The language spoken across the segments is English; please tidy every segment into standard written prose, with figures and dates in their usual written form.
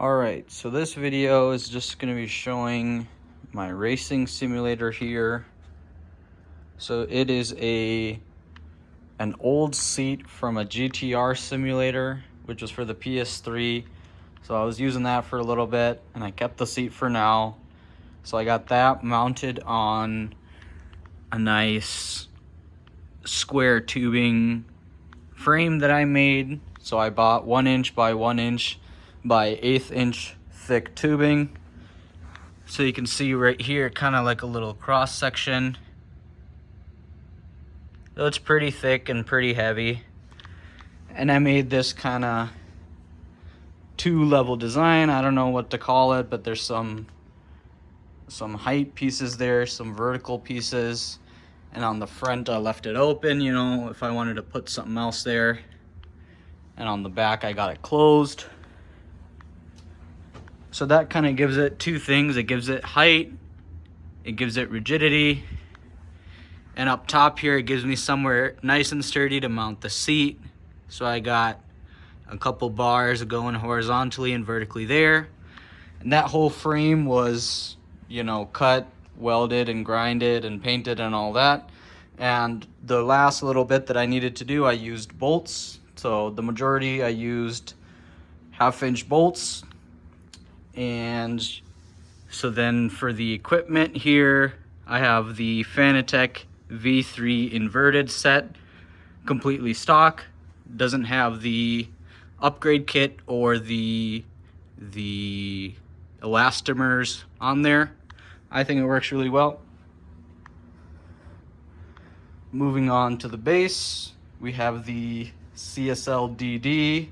Alright, so this video is just going to be showing my racing simulator here. So it is an old seat from a GTR simulator, which was for the PS3. So I was using that for a little bit, and I kept the seat for now. So I got that mounted on a nice square tubing frame that I made. So I bought 1 inch by 1 inch by 1/8 inch thick tubing. So you can see right here, kind of like a little cross section. So it's pretty thick and pretty heavy. And I made this kind of 2-level design. I don't know what to call it, but there's some height pieces there, some vertical pieces. And on the front, I left it open, you know, if I wanted to put something else there. And on the back, I got it closed. So that kind of gives it two things. It gives it height, it gives it rigidity, and up top here it gives me somewhere nice and sturdy to mount the seat. So I got a couple bars going horizontally and vertically there. And that whole frame was, you know, cut, welded and grinded and painted and all that. And the last little bit that I needed to do, I used bolts. So the majority I used 1/2 inch bolts. And so then for the equipment here, I have the Fanatec V1 inverted set, completely stock. Doesn't have the upgrade kit or the elastomers on there. I think it works really well. Moving on to the base, we have the CSL DD,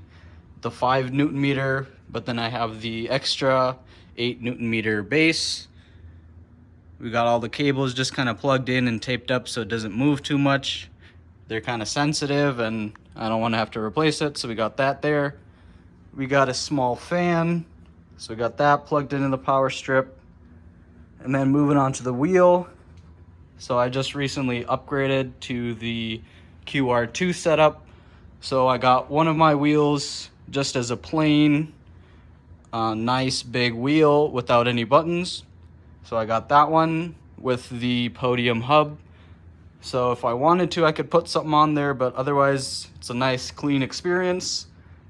the 5 Newton meter, but then I have the extra 8 Newton meter base. We got all the cables just kind of plugged in and taped up so it doesn't move too much. They're kind of sensitive and I don't want to have to replace it, so we got that there. We got a small fan, so we got that plugged into the power strip. And then moving on to the wheel. So I just recently upgraded to the QR2 setup. So I got one of my wheels just as a plain, nice big wheel without any buttons. So I got that one with the Podium hub. So if I wanted to, I could put something on there, but otherwise it's a nice clean experience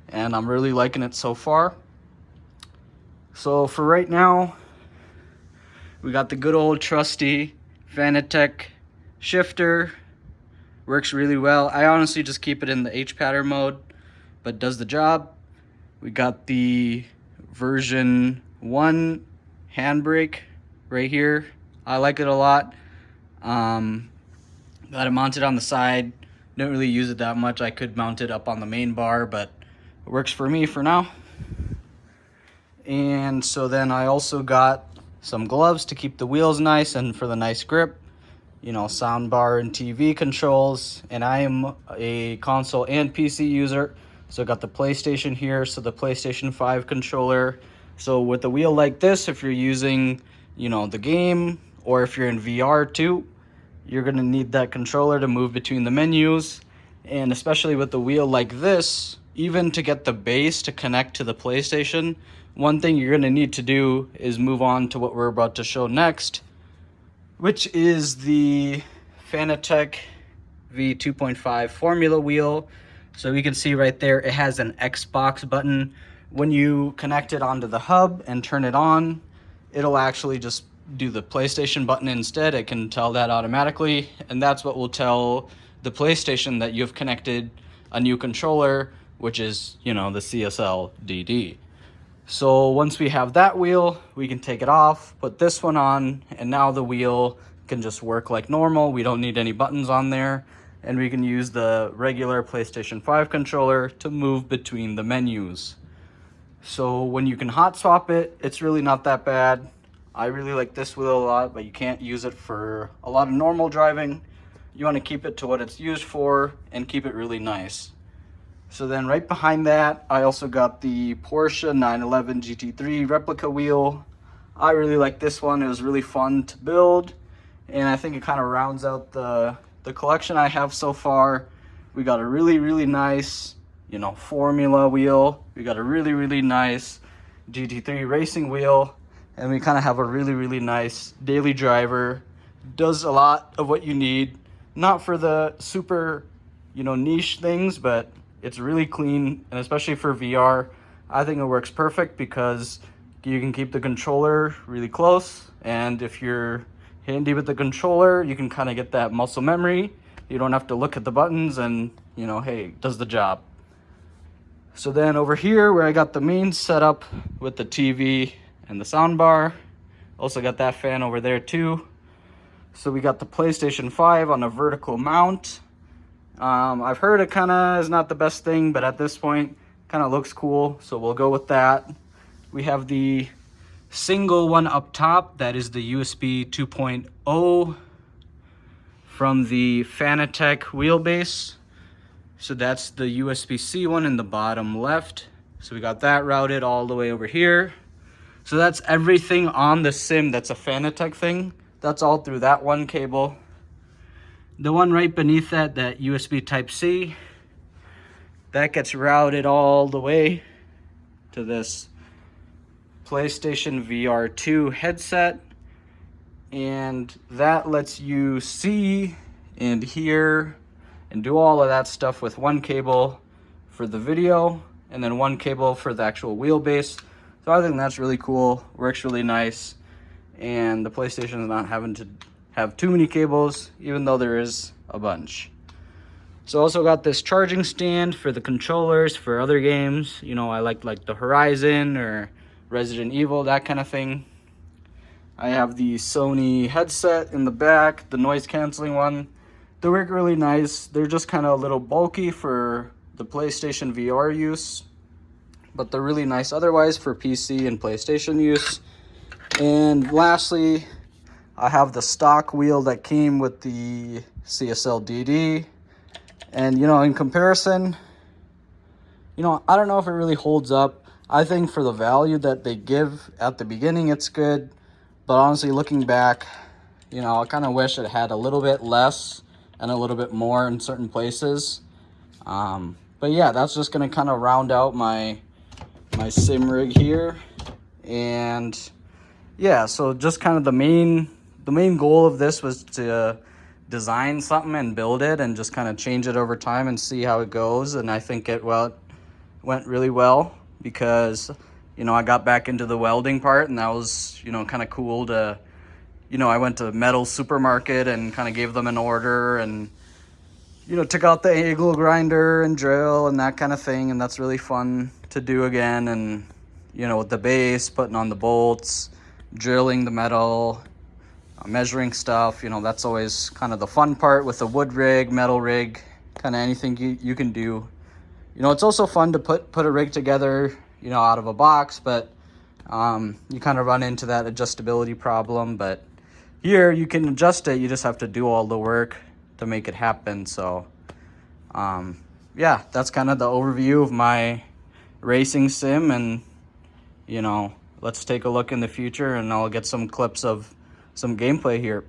and I'm really liking it so far. So for right now, we got the good old trusty Fanatec Shifter. Works really well. I honestly just keep it in the H-pattern mode, but does the job. We got the version 1 handbrake right here. I like it a lot. Got it mounted on the side. Don't really use it that much. I could mount it up on the main bar, but it works for me for now. And so then I also got some gloves to keep the wheels nice and for the nice grip. You know, sound bar and TV controls. And I am a console and PC user. So I got the PlayStation here, so the PlayStation 5 controller. So with a wheel like this, if you're using, you know, the game, or if you're in VR too, you're gonna need that controller to move between the menus. And especially with the wheel like this, even to get the base to connect to the PlayStation, one thing you're gonna need to do is move on to what we're about to show next, which is the Fanatec V2.5 Formula wheel. So you can see right there, it has an Xbox button. When you connect it onto the hub and turn it on, it'll actually just do the PlayStation button instead. It can tell that automatically, and that's what will tell the PlayStation that you've connected a new controller, which is, you know, the CSL DD. So once we have that wheel, we can take it off, put this one on, and now the wheel can just work like normal. We don't need any buttons on there, and we can use the regular PlayStation 5 controller to move between the menus. So when you can hot swap it, it's really not that bad. I really like this wheel a lot, but you can't use it for a lot of normal driving. You want to keep it to what it's used for and keep it really nice. So then right behind that, I also got the Porsche 911 GT3 replica wheel. I really like this one. It was really fun to build, and I think it kind of rounds out the collection I have so far. We got a really nice, you know, Formula wheel. We got a really nice GT3 racing wheel, and we kind of have a really nice daily driver. Does a lot of what you need, not for the super, you know, niche things, but it's really clean, and especially for VR, I think it works perfect because you can keep the controller really close, and if you're handy with the controller, you can kind of get that muscle memory. You don't have to look at the buttons, and you know, hey, it does the job. So then over here where I got the main setup with the TV and the sound bar, also got that fan over there too. So we got the PlayStation 5 on a vertical mount. I've heard it kind of is not the best thing, but at this point kind of looks cool, so we'll go with that. We have the single one up top, that is the USB 2.0 from the Fanatec Wheelbase. So that's the USB-C one in the bottom left. So we got that routed all the way over here. So that's everything on the sim that's a Fanatec thing. That's all through that one cable. The one right beneath that, that USB Type-C, that gets routed all the way to this PlayStation VR 2 headset. And that lets you see and hear and do all of that stuff with one cable for the video, and then one cable for the actual wheelbase. So I think that's really cool, works really nice, and the PlayStation is not having to have too many cables, even though there is a bunch. So also got this charging stand for the controllers for other games. You know, I like the Horizon or Resident Evil, that kind of thing. I have the Sony headset in the back, the noise canceling one. They work really nice. They're just kind of a little bulky for the PlayStation VR use, but they're really nice otherwise for PC and PlayStation use. And lastly, I have the stock wheel that came with the CSL DD. And, you know, in comparison, you know, I don't know if it really holds up. I think for the value that they give at the beginning, it's good. But honestly, looking back, you know, I kind of wish it had a little bit less and a little bit more in certain places. But yeah, that's just going to kind of round out my sim rig here. And yeah, so just kind of the main goal of this was to design something and build it and just kind of change it over time and see how it goes. And I think it went really well because, you know, I got back into the welding part, and that was, you know, kind of cool to, you know, I went to Metal Supermarket and kind of gave them an order and, you know, took out the angle grinder and drill and that kind of thing. And that's really fun to do again. And, you know, with the base, putting on the bolts, drilling the metal, measuring stuff, you know, that's always kind of the fun part with a wood rig, metal rig, kind of anything you can do. You know, it's also fun to put a rig together, you know, out of a box, but you kind of run into that adjustability problem. But here you can adjust it, you just have to do all the work to make it happen. So yeah, that's kind of the overview of my racing sim, and you know, let's take a look in the future and I'll get some clips of some gameplay here.